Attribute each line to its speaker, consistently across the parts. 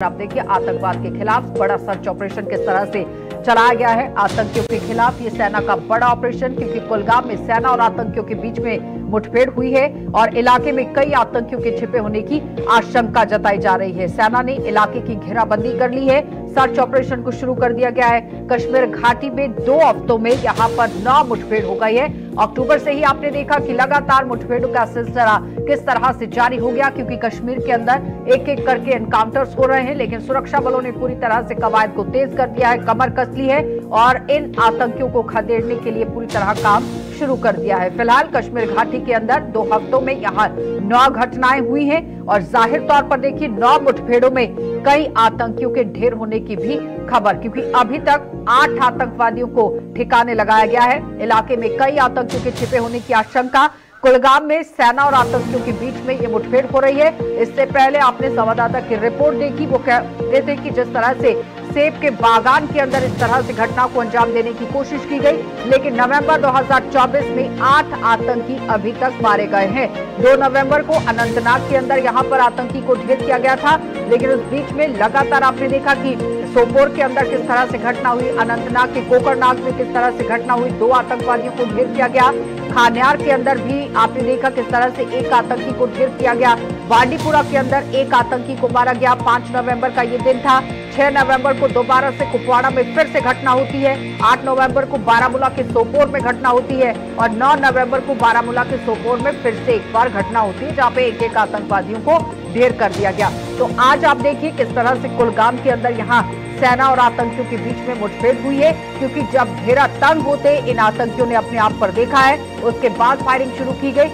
Speaker 1: आप देखिए, आतंकवाद के खिलाफ बड़ा सर्च ऑपरेशन किस तरह से चलाया गया है। आतंकियों के खिलाफ ये सेना का बड़ा ऑपरेशन, क्योंकि कुलगाम में सेना और आतंकियों के बीच में मुठभेड़ हुई है और इलाके में कई आतंकियों के छिपे होने की आशंका जताई जा रही है। सेना ने इलाके की घेराबंदी कर ली है, सर्च ऑपरेशन को शुरू कर दिया गया है। कश्मीर घाटी में 2 हफ्तों में यहां पर 9 मुठभेड़ हो गई है। अक्टूबर से ही आपने देखा कि लगातार मुठभेड़ों का सिलसिला किस तरह से जारी हो गया, क्योंकि कश्मीर के अंदर एक एक करके एनकाउंटर्स हो रहे हैं, लेकिन सुरक्षा बलों ने पूरी तरह से कवायद को तेज कर दिया है, कमर कस ली है और इन आतंकियों को खदेड़ने के लिए पूरी तरह काम शुरू कर दिया है। फिलहाल कश्मीर घाटी के अंदर 2 हफ्तों में यहाँ 9 घटनाएं हुई हैं और जाहिर तौर पर देखिए 9 मुठभेड़ों में कई आतंकियों के ढेर होने की भी खबर, क्योंकि अभी तक 8 आतंकवादियों को ठिकाने लगाया गया है। इलाके में कई आतंकियों के छिपे होने की आशंका। कुलगाम में सेना और आतंकियों के बीच में ये मुठभेड़ हो रही है। इससे पहले आपने संवाददाता की रिपोर्ट देखी, वो कहते थे कि जिस तरह से सेब के बागान के अंदर इस तरह से घटना को अंजाम देने की कोशिश की गई, लेकिन नवंबर 2024 में 8 आतंकी अभी तक मारे गए हैं। 2 नवंबर को अनंतनाग के अंदर यहां पर आतंकी को ढेर किया गया था, लेकिन उस बीच में लगातार आपने देखा कि सोपोर के अंदर किस तरह से घटना हुई, अनंतनाग के कोकरनाग में किस तरह से घटना हुई, 2 आतंकवादियों को ढेर किया गया। खान्यार के अंदर भी आपने देखा किस तरह से एक आतंकी को ढेर किया गया। बांडीपुरा के अंदर एक आतंकी को मारा गया। 5 नवंबर का ये दिन था। 6 नवंबर को दोबारा से कुपवाड़ा में फिर से घटना होती है। 8 नवंबर को बारामूला के सोपोर में घटना होती है और 9 नवंबर को बारामूला के सोपोर में फिर से एक बार घटना होती है, जहां पे एक आतंकवादियों को ढेर कर दिया गया। तो आज आप देखिए किस तरह से कुलगाम के अंदर यहाँ सेना और आतंकियों के बीच में मुठभेड़ हुई है, क्योंकि जब घेरा तंग होते इन आतंकियों ने अपने आप पर देखा है, उसके बाद फायरिंग शुरू की गई।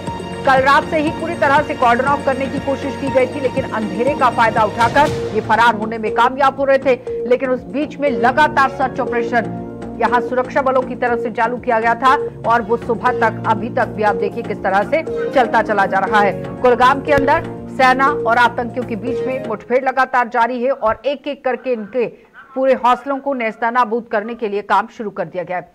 Speaker 1: कल रात से ही पूरी तरह से कॉर्डन ऑफ करने की कोशिश की गई थी, लेकिन अंधेरे का फायदा उठाकर ये फरार होने में कामयाब हो रहे थे। लेकिन उस बीच में लगातार सर्च ऑपरेशन यहाँ सुरक्षा बलों की तरफ से चालू किया गया था और वो सुबह तक अभी तक भी आप देखिए किस तरह से चलता चला जा रहा है। कुलगाम के अंदर सेना और आतंकियों के बीच में मुठभेड़ लगातार जारी है और एक एक करके इनके पूरे हौसलों को नेस्तनाबूद करने के लिए काम शुरू कर दिया गया है।